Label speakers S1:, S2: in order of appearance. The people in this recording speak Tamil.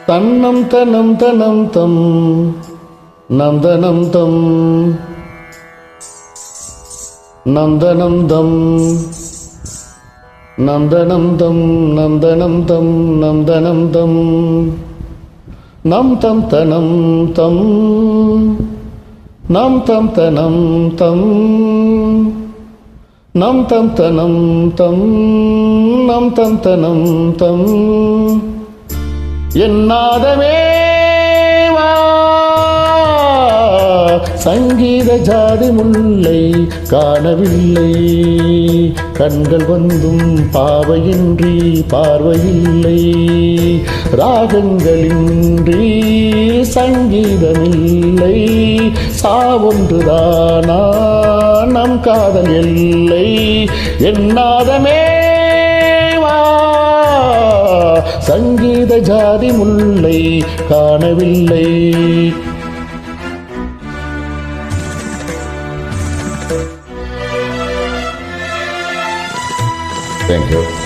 S1: தன்னம் தனம் தனம் தம் நந்தனம் தம் நந்தனம் தம் நந்தனம் தம் நந்தனம் தம் நந்தனம் தம் நம் தம் தனம் தம் நம் தம் தனம் தம் நம் தம் தனம் தம் நம் தம் தனம் தம் என்னாதமே வா சங்கீத ஜாதி முல்லை காணவில்லை கண்கள் வந்தும் பாவையின்றி பார்வையில்லை ராகங்களின்றி சங்கீதமில்லை சாவொன்றுதானா நம் காதல் எல்லை என்னாதமே வா சங்கீத ஜாதி முல்லை காணவில்லை. Thank you.